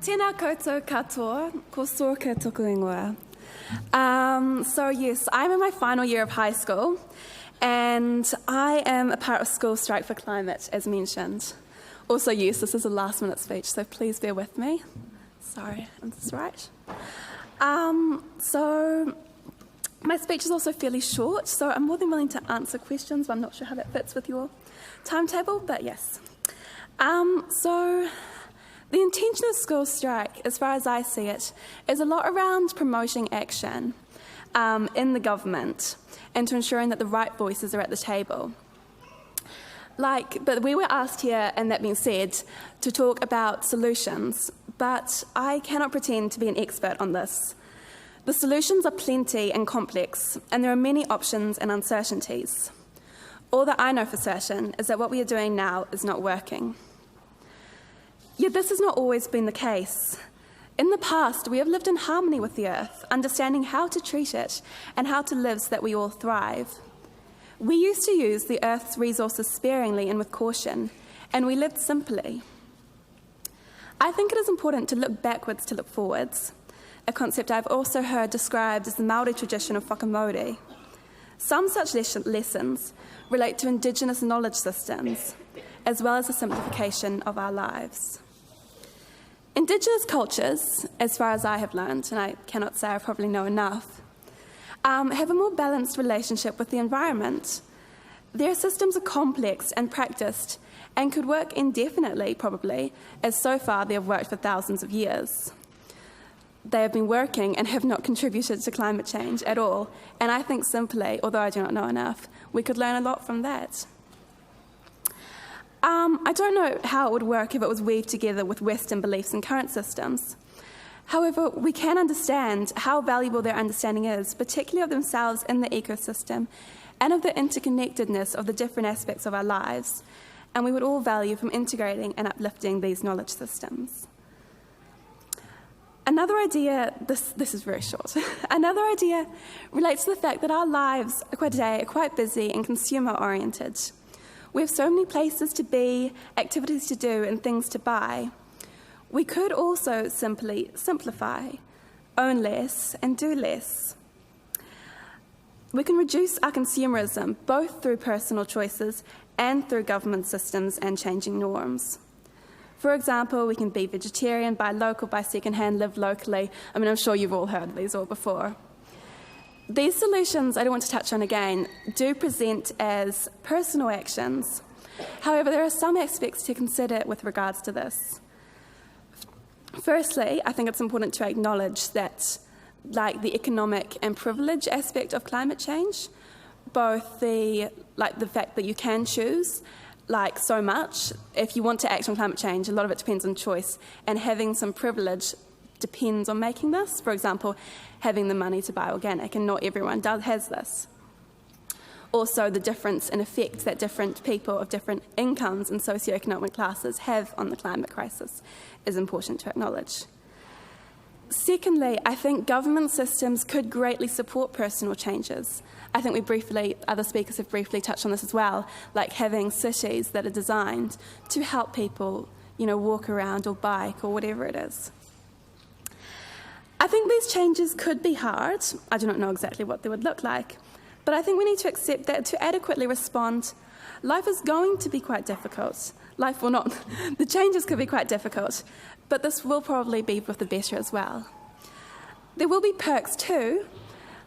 Tēnā koutou katoa, ko Socha toku ingoa. So yes, I'm in my final year of high school, and I am a part of School Strike for Climate, as mentioned. Also, yes, this is a last-minute speech, so please bear with me. Sorry, is this right? So my speech is also fairly short, so I'm more than willing to answer questions, but I'm not sure how that fits with your timetable, but yes. So the intention of School Strike, as far as I see it, is a lot around promoting action in the government and to ensuring that the right voices are at the table. But we were asked here, and that being said, to talk about solutions, but I cannot pretend to be an expert on this. The solutions are plenty and complex, and there are many options and uncertainties. All that I know for certain is that what we are doing now is not working. Yet this has not always been the case. In the past, we have lived in harmony with the earth, understanding how to treat it and how to live so that we all thrive. We used to use the earth's resources sparingly and with caution, and we lived simply. I think it is important to look backwards to look forwards, a concept I've also heard described as the Māori tradition of whakamori. Some such lessons relate to Indigenous knowledge systems, as well as the simplification of our lives. Indigenous cultures, as far as I have learned, and I cannot say I probably know enough, have a more balanced relationship with the environment. Their systems are complex and practiced and could work indefinitely, probably, as so far they have worked for thousands of years. They have been working and have not contributed to climate change at all, and I think simply, although I do not know enough, we could learn a lot from that. I don't know how it would work if it was weaved together with Western beliefs and current systems. However, we can understand how valuable their understanding is, particularly of themselves in the ecosystem and of the interconnectedness of the different aspects of our lives, and we would all value from integrating and uplifting these knowledge systems. Another idea, this is very short, another idea relates to the fact that our lives today are quite busy and consumer-oriented. We have so many places to be, activities to do, and things to buy. We could also simply simplify, own less, and do less. We can reduce our consumerism, both through personal choices and through government systems and changing norms. For example, we can be vegetarian, buy local, buy secondhand, live locally. I mean, I'm sure you've all heard of these all before. These solutions, I don't want to touch on again, do present as personal actions. However, there are some aspects to consider with regards to this. Firstly, I think it's important to acknowledge that, the economic and privilege aspect of climate change, both the fact that you can choose, so much. If you want to act on climate change, a lot of it depends on choice, and having some privilege depends on making this. For example, having the money to buy organic, and not everyone has this. Also, the difference in effect that different people of different incomes and socioeconomic classes have on the climate crisis is important to acknowledge. Secondly, I think government systems could greatly support personal changes. I think other speakers have briefly touched on this as well, like having cities that are designed to help people, walk around or bike or whatever it is. I think these changes could be hard. I do not know exactly what they would look like, but I think we need to accept that to adequately respond, life is going to be quite difficult. Life will not. The changes could be quite difficult, but this will probably be for the better as well. There will be perks too,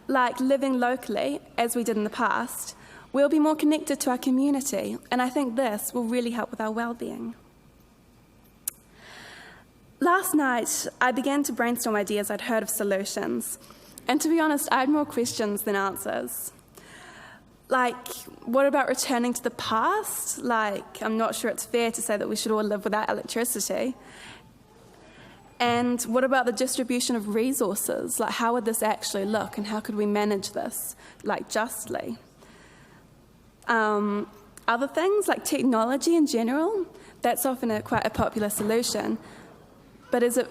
like living locally, as we did in the past. We'll be more connected to our community, and I think this will really help with our well-being. Last night, I began to brainstorm ideas I'd heard of solutions, and to be honest, I had more questions than answers. What about returning to the past? I'm not sure it's fair to say that we should all live without electricity. And what about the distribution of resources? How would this actually look, and how could we manage this, justly? Other things, like technology in general, that's often quite a popular solution. But is it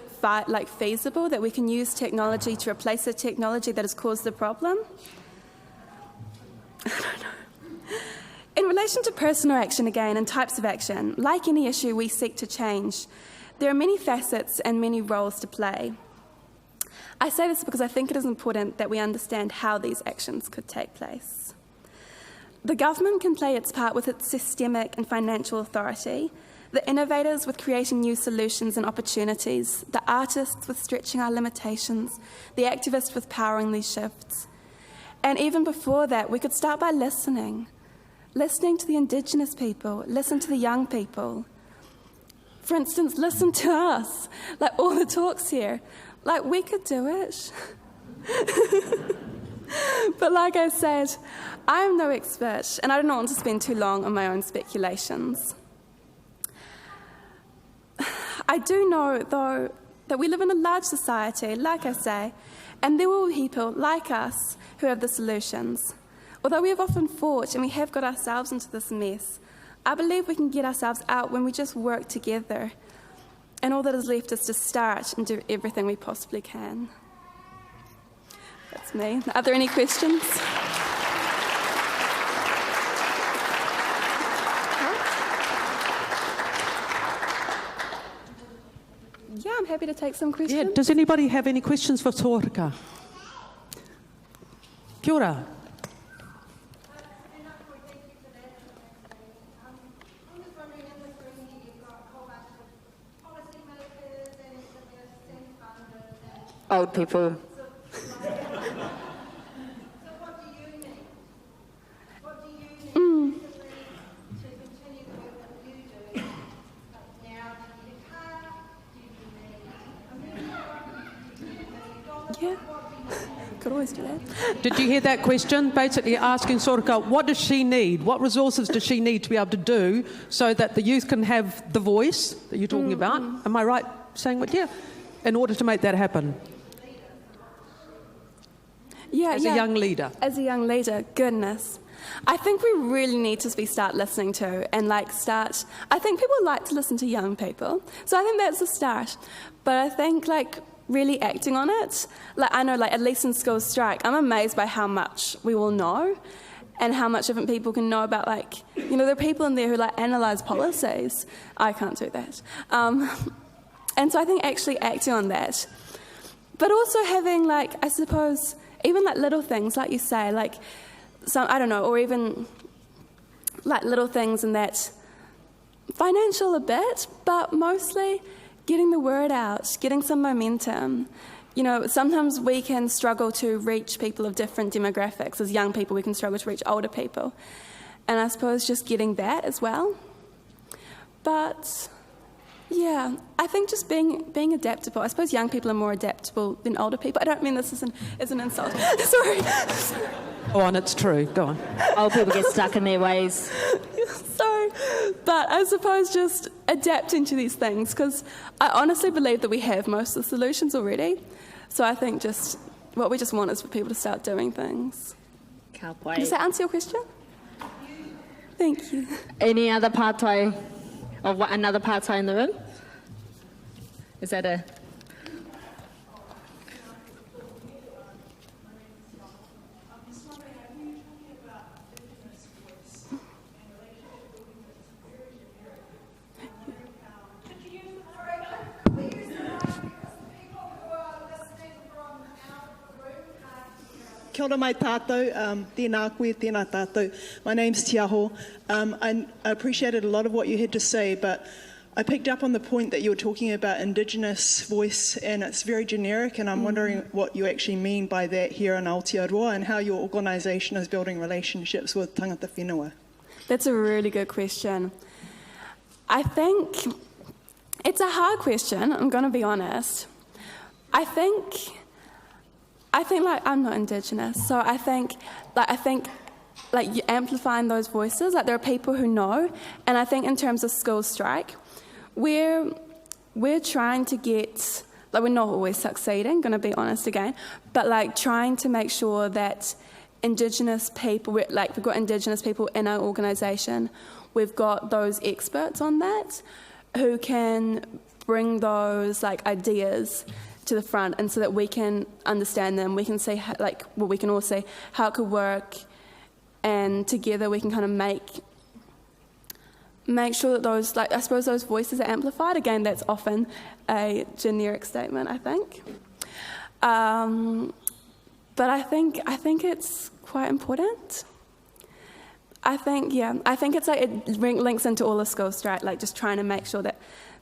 feasible that we can use technology to replace the technology that has caused the problem? I don't know. In relation to personal action again and types of action, like any issue we seek to change, there are many facets and many roles to play. I say this because I think it is important that we understand how these actions could take place. The government can play its part with its systemic and financial authority, the innovators with creating new solutions and opportunities, the artists with stretching our limitations, the activists with powering these shifts. And even before that, we could start by listening to the Indigenous people, listen to the young people. For instance, listen to us, like all the talks here. Like, we could do it. But like I said, I am no expert, and I do not want to spend too long on my own speculations. I do know, though, that we live in a large society, like I say, and there will be people like us who have the solutions. Although we have often fought and we have got ourselves into this mess, I believe we can get ourselves out when we just work together. And all that is left is to start and do everything we possibly can. That's me. Are there any questions? Yeah, I'm happy to take some questions. Yeah, does anybody have any questions for Tōrika? Kia ora. Old people. So what do you need? What do you need to continue the work that you do? Now, do you need a car? Do you need a Yeah, could always do that. Did you hear that question? Basically asking Tōrika, what does she need? What resources does she need to be able to do so that the youth can have the voice that you're talking about? Am I right saying what? Yeah. In order to make that happen. Yeah, As a young leader. As a young leader, goodness. I think we really need to start listening to and I think people like to listen to young people. So I think that's a start. But I think really acting on it, I know at least in Schools Strike, I'm amazed by how much we will know and how much different people can know about there are people in there who analyse policies. I can't do that. And so I think actually acting on that. But also having I suppose, even little things, like you say, some, I don't know, or even little things in that financial a bit, but mostly getting the word out, getting some momentum. Sometimes we can struggle to reach people of different demographics. As young people, we can struggle to reach older people. And I suppose just getting that as well. But yeah, I think just being adaptable. I suppose young people are more adaptable than older people. I don't mean this as an insult. Sorry. Go on, it's true. Go on. Old people get stuck in their ways. Sorry. But I suppose just adapting to these things, because I honestly believe that we have most of the solutions already. So I think just what we just want is for people to start doing things. Can't wait. Does that answer your question? Thank you. Any other part-time, or another part-time in the room? Is that a... Kia ora mai tātou, tēnā koe, tēnā tātou. My name's Tiaho. I appreciated a lot of what you had to say, but I picked up on the point that you were talking about Indigenous voice, and it's very generic, and I'm wondering what you actually mean by that here in Aotearoa and how your organisation is building relationships with tangata whenua. That's a really good question. I think it's a hard question, I'm going to be honest. I think I'm not Indigenous, so I think you amplifying those voices, there are people who know, and I think in terms of Schools Strike, we're trying to get, we're not always succeeding, going to be honest again, but trying to make sure that Indigenous people, we've got Indigenous people in our organisation, we've got those experts on that who can bring those ideas to the front, and so that we can understand them, we can see we can all see how it could work, and together we can kind of make make sure that those, like, I suppose those voices are amplified. Again, that's often a generic statement, I think. But I think it's quite important. I think it's like it links into all the school strike, like just trying to make sure that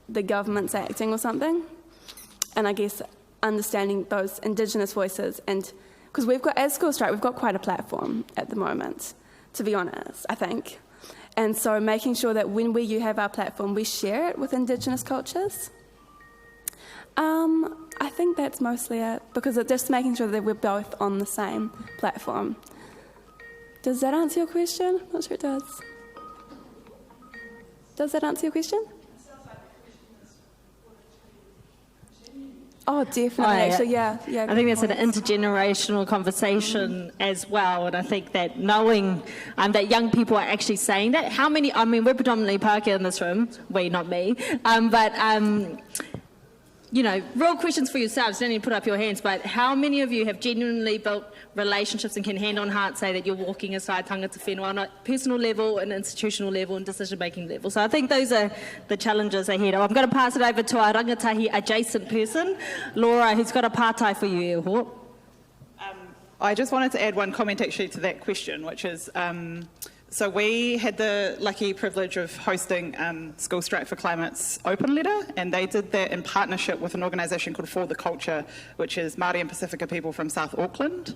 the government's acting or something. And I guess understanding those Indigenous voices, and because as school strike, we've got quite a platform at the moment, to be honest, I think. And so making sure that when you have our platform, we share it with Indigenous cultures. I think that's mostly it, because it's just making sure that we're both on the same platform. Does that answer your question? I'm not sure it does. Does that answer your question? Oh, definitely. Actually, yeah. I think that's an intergenerational conversation as well, and I think that knowing that young people are actually saying that. How many? I mean, we're predominantly Pākehā in this room. We, not me. You know, real questions for yourselves. Don't need to put up your hands, but how many of you have genuinely built relationships and can hand on heart say that you're walking aside tangata whenua on a personal level, an institutional level, and decision-making level? So I think those are the challenges ahead. I'm going to pass it over to our rangatahi adjacent person, Laura, who's got a pātai for you, Eho. I just wanted to add one comment actually to that question, which is, so we had the lucky privilege of hosting School Strike for Climate's open letter, and they did that in partnership with an organisation called For the Culture, which is Māori and Pacifica people from South Auckland,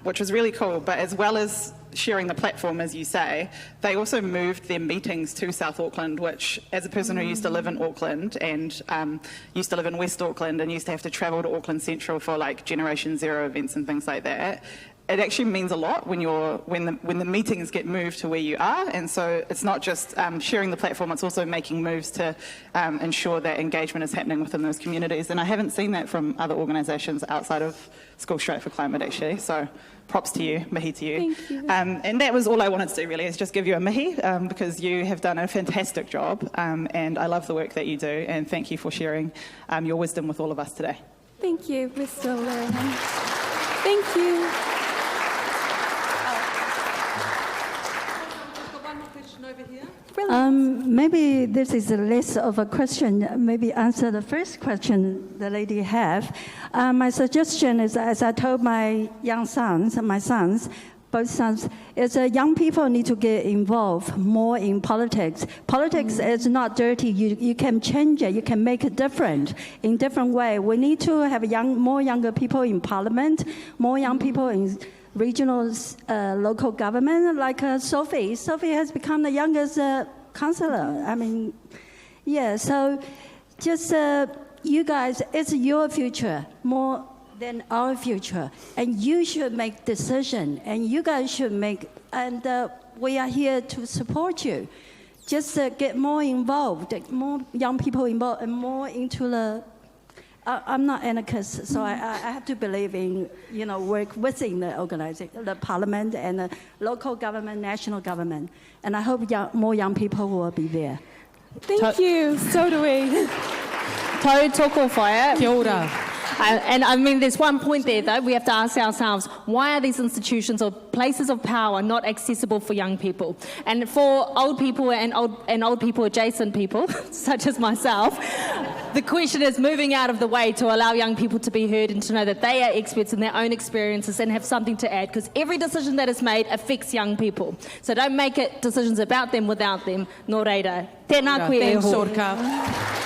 which was really cool. But as well as sharing the platform, as you say, they also moved their meetings to South Auckland, which, as a person who used to live in Auckland and used to live in West Auckland and used to have to travel to Auckland Central for like Generation Zero events and things like that, it actually means a lot when the meetings get moved to where you are. And so it's not just sharing the platform, it's also making moves to ensure that engagement is happening within those communities. And I haven't seen that from other organisations outside of School Strike for Climate, actually. So props to you, mihi to you. Thank you. And that was all I wanted to do, really, is just give you a mihi, because you have done a fantastic job, and I love the work that you do, and thank you for sharing your wisdom with all of us today. Thank you. We're still learning. Thank you. Maybe this is less of a question. Maybe answer the first question the lady have. My suggestion is, as I told my sons, both sons, is young people need to get involved more in politics. Politics is not dirty. You can change it. You can make it different in different way. We need to have more younger people in parliament, more young people in regional local government, like Sophie. Sophie has become the youngest councillor. I mean, yeah, so just you guys, it's your future more than our future. And you should make decision, and you guys should make, and we are here to support you. Just get more involved, more young people involved, and more into the, I'm not anarchist, so I have to believe in, work within the organization, the parliament and the local government, national government. And I hope more young people will be there. Thank you. So do we. Tau toko whaia. Kia ora. And I mean, there's one point there, though. We have to ask ourselves, why are these institutions or places of power not accessible for young people? And for old people and old people adjacent people, such as myself, the question is moving out of the way to allow young people to be heard and to know that they are experts in their own experiences and have something to add, because every decision that is made affects young people. So don't make it decisions about them without them. Nō reira. Tēnā koe e Thanks, ho. Socha.